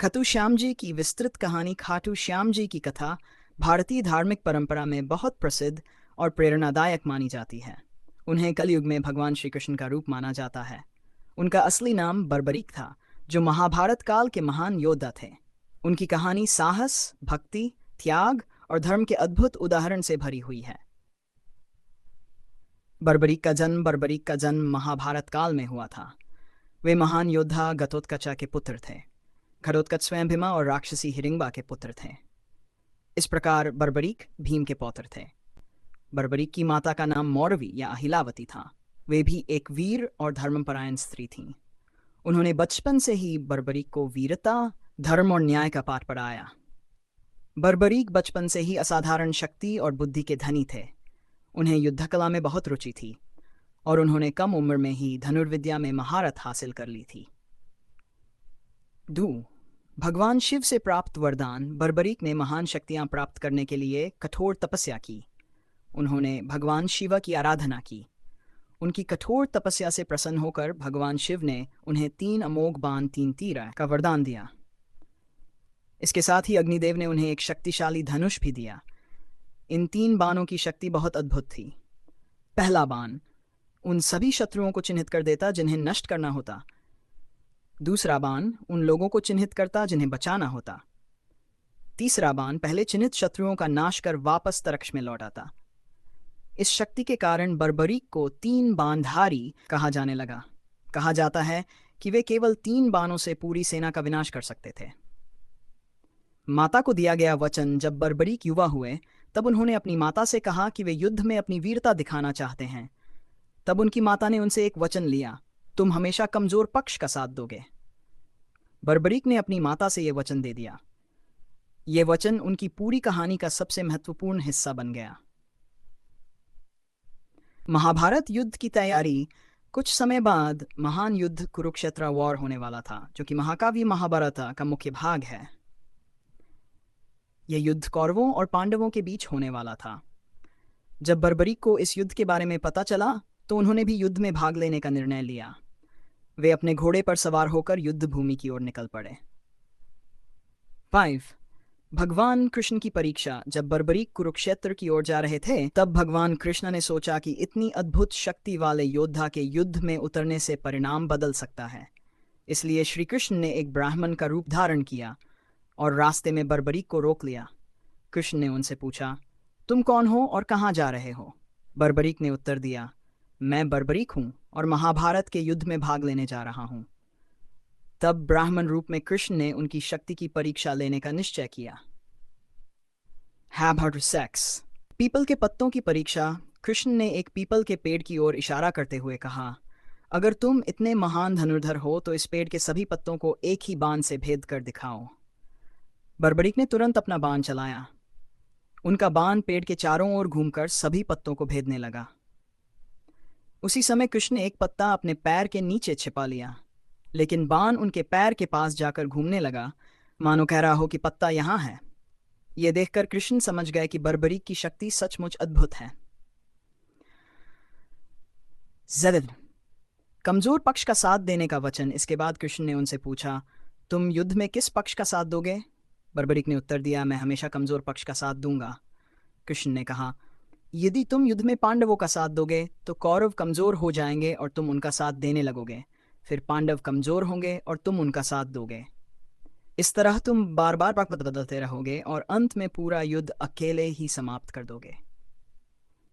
खाटू श्याम जी की विस्तृत कहानी। खाटू श्याम जी की कथा भारतीय धार्मिक परंपरा में बहुत प्रसिद्ध और प्रेरणादायक मानी जाती है। उन्हें कलयुग में भगवान श्री कृष्ण का रूप माना जाता है। उनका असली नाम बर्बरीक था, जो महाभारत काल के महान योद्धा थे। उनकी कहानी साहस, भक्ति, त्याग और धर्म के अद्भुत उदाहरण से भरी हुई है। बर्बरीक का जन्म महाभारत काल में हुआ था। वे महान योद्धा घटोत्कच के पुत्र थे। घटोत्कच स्वयं भीमा और राक्षसी हिडिंबा के पुत्र थे। इस प्रकार बर्बरीक भीम के पौत्र थे। बर्बरीक की माता का नाम मौरवी या अहिलावती था। वे भी एक वीर और धर्मपरायण स्त्री थीं। उन्होंने बचपन से ही बर्बरीक को वीरता, धर्म और न्याय का पाठ पढ़ाया। बर्बरीक बचपन से ही असाधारण शक्ति और बुद्धि के धनी थे। उन्हें युद्ध कला में बहुत रुचि थी और उन्होंने कम उम्र में ही धनुर्विद्या में महारत हासिल कर ली थी। भगवान शिव से प्राप्त वरदान। बर्बरीक ने महान शक्तियां प्राप्त करने के लिए कठोर तपस्या की। उन्होंने भगवान शिव की आराधना की। उनकी कठोर तपस्या से प्रसन्न होकर भगवान शिव ने उन्हें 3 अमोघ बाण 3 तीर का वरदान दिया। इसके साथ ही अग्निदेव ने उन्हें एक शक्तिशाली धनुष भी दिया। इन 3 बाणों की शक्ति बहुत अद्भुत थी। पहला बाण उन सभी शत्रुओं को चिन्हित कर देता जिन्हें नष्ट करना होता। दूसरा बाण उन लोगों को चिन्हित करता जिन्हें बचाना होता। तीसरा बाण पहले चिन्हित शत्रुओं का नाश कर वापस तरकश में लौट आता। इस शक्ति के कारण बर्बरीक को 3 बाणधारी कहा जाने लगा। कहा जाता है कि वे केवल 3 बाणों से पूरी सेना का विनाश कर सकते थे। माता को दिया गया वचन। जब बर्बरीक युवा हुए तब उन्होंने अपनी माता से कहा कि वे युद्ध में अपनी वीरता दिखाना चाहते हैं। तब उनकी माता ने उनसे एक वचन लिया, तुम हमेशा कमजोर पक्ष का साथ दोगे। बर्बरीक ने अपनी माता से यह वचन दे दिया। यह वचन उनकी पूरी कहानी का सबसे महत्वपूर्ण हिस्सा बन गया। महाभारत युद्ध की तैयारी। कुछ समय बाद महान युद्ध कुरुक्षेत्र वॉर होने वाला था, जो कि महाकाव्य महाभारत का मुख्य भाग है। यह युद्ध कौरवों और पांडवों के बीच होने वाला था। जब बर्बरीक को इस युद्ध के बारे में पता चला तो उन्होंने भी युद्ध में भाग लेने का निर्णय लिया। वे अपने घोड़े पर सवार होकर युद्ध भूमि की ओर निकल पड़े। 5. भगवान कृष्ण की परीक्षा। जब बर्बरीक कुरुक्षेत्र की ओर जा रहे थे तब भगवान कृष्ण ने सोचा कि इतनी अद्भुत शक्ति वाले योद्धा के युद्ध में उतरने से परिणाम बदल सकता है। इसलिए श्री कृष्ण ने एक ब्राह्मण का रूप धारण किया और रास्ते में बर्बरीक को रोक लिया। कृष्ण ने उनसे पूछा, तुम कौन हो और कहाँ जा रहे हो? बर्बरीक ने उत्तर दिया, मैं बर्बरीक हूँ और महाभारत के युद्ध में भाग लेने जा रहा हूँ। तब ब्राह्मण रूप में कृष्ण ने उनकी शक्ति की परीक्षा लेने का निश्चय किया। Have sex. पीपल के पत्तों की परीक्षा। कृष्ण ने एक पीपल के पेड़ की ओर इशारा करते हुए कहा, अगर तुम इतने महान धनुर्धर हो तो इस पेड़ के सभी पत्तों को एक ही बाण से भेद कर दिखाओ। बर्बरीक ने तुरंत अपना बाण चलाया। उनका बाण पेड़ के चारों ओर घूमकर सभी पत्तों को भेदने लगा। उसी समय कृष्ण ने एक पत्ता अपने पैर के नीचे छिपा लिया, लेकिन बाण उनके पैर के पास जाकर घूमने लगा, मानो कह रहा हो कि पत्ता यहाँ है। यह देखकर कृष्ण समझ गए कि बर्बरीक की शक्ति सचमुच अद्भुत है। कमजोर पक्ष का साथ देने का वचन। इसके बाद कृष्ण ने उनसे पूछा, तुम युद्ध में किस पक्ष का साथ दोगे? बर्बरीक ने उत्तर दिया, मैं हमेशा कमजोर पक्ष का साथ दूंगा। कृष्ण ने कहा, यदि तुम युद्ध में पांडवों का साथ दोगे तो कौरव कमजोर हो जाएंगे और तुम उनका साथ देने लगोगे। फिर पांडव कमजोर होंगे और तुम उनका साथ दोगे। इस तरह तुम बार बार पक्ष बदलते रहोगे और अंत में पूरा युद्ध अकेले ही समाप्त कर दोगे।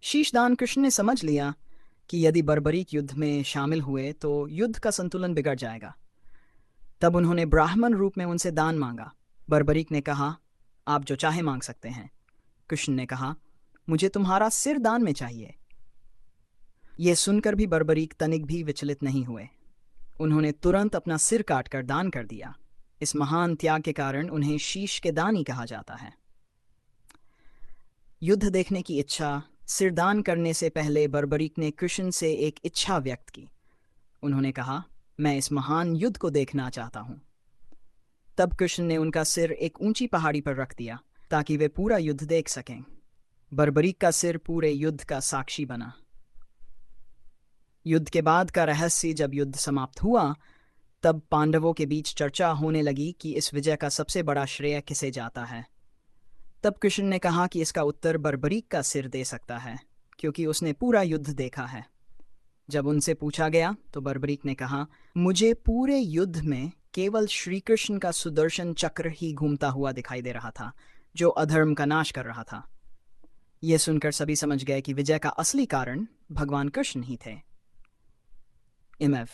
शीशदान। कृष्ण ने समझ लिया कि यदि बर्बरीक युद्ध में शामिल हुए तो युद्ध का संतुलन बिगड़ जाएगा। तब उन्होंने ब्राह्मण रूप में उनसे दान मांगा। बर्बरीक ने कहा, आप जो चाहे मांग सकते हैं। कृष्ण ने कहा, मुझे तुम्हारा सिर दान में चाहिए। यह सुनकर भी बर्बरीक तनिक भी विचलित नहीं हुए। उन्होंने तुरंत अपना सिर काटकर दान कर दिया। इस महान त्याग के कारण उन्हें शीश के दानी कहा जाता है। युद्ध देखने की इच्छा। सिरदान करने से पहले बर्बरीक ने कृष्ण से एक इच्छा व्यक्त की। उन्होंने कहा, मैं इस महान युद्ध को देखना चाहता हूं। तब कृष्ण ने उनका सिर एक ऊंची पहाड़ी पर रख दिया ताकि वे पूरा युद्ध देख सकें। बर्बरीक का सिर पूरे युद्ध का साक्षी बना। युद्ध के बाद का रहस्य। जब युद्ध समाप्त हुआ तब पांडवों के बीच चर्चा होने लगी कि इस विजय का सबसे बड़ा श्रेय किसे जाता है। तब कृष्ण ने कहा कि इसका उत्तर बर्बरीक का सिर दे सकता है, क्योंकि उसने पूरा युद्ध देखा है। जब उनसे पूछा गया तो बर्बरीक ने कहा, मुझे पूरे युद्ध में केवल श्री कृष्ण का सुदर्शन चक्र ही घूमता हुआ दिखाई दे रहा था, जो अधर्म का नाश कर रहा था। यह सुनकर सभी समझ गए कि विजय का असली कारण भगवान कृष्ण ही थे। इमव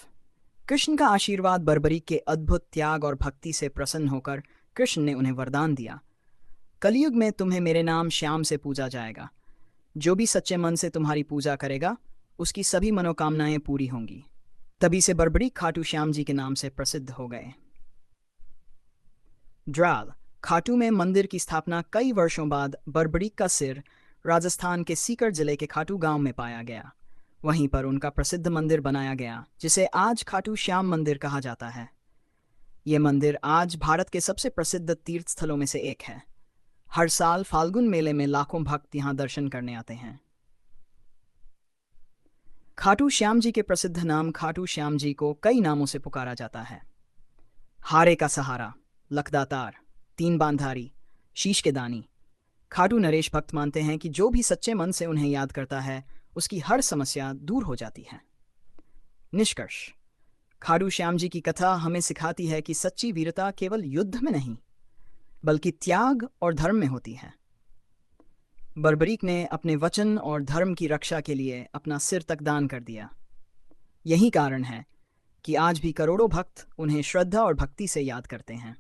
कृष्ण का आशीर्वाद बर्बरीक के अद्भुत त्याग और भक्ति से प्रसन्न होकर कृष्ण ने उन्हें वरदान दिया, कलयुग में तुम्हें मेरे नाम श्याम से पूजा जाएगा। जो भी सच्चे मन से तुम्हारी पूजा करेगा उसकी सभी मनोकामनाएं पूरी होंगी। तभी से बर्बरीक खाटू श्याम जी के नाम से प्रसिद्ध हो गए। ड्राल खाटू में मंदिर की स्थापना कई वर्षों बाद बर्बरीक का सिर राजस्थान के सीकर जिले के खाटू गांव में पाया गया। वहीं पर उनका प्रसिद्ध मंदिर बनाया गया, जिसे आज खाटू श्याम मंदिर कहा जाता है। यह मंदिर आज भारत के सबसे प्रसिद्ध तीर्थ स्थलों में से एक है। हर साल फाल्गुन मेले में लाखों भक्त यहां दर्शन करने आते हैं। खाटू श्याम जी के प्रसिद्ध नाम खाटू श्याम जी को कई नामों से पुकारा जाता है। हारे का सहारा, लखदातार, तीन बांधारी, शीश के दानी। खाटू नरेश भक्त मानते हैं कि जो भी सच्चे मन से उन्हें याद करता है उसकी हर समस्या दूर हो जाती है। निष्कर्ष, खाटू श्याम जी की कथा हमें सिखाती है कि सच्ची वीरता केवल युद्ध में नहीं बल्कि त्याग और धर्म में होती है। बर्बरीक ने अपने वचन और धर्म की रक्षा के लिए अपना सिर तक दान कर दिया। यही कारण है कि आज भी करोड़ों भक्त उन्हें श्रद्धा और भक्ति से याद करते हैं।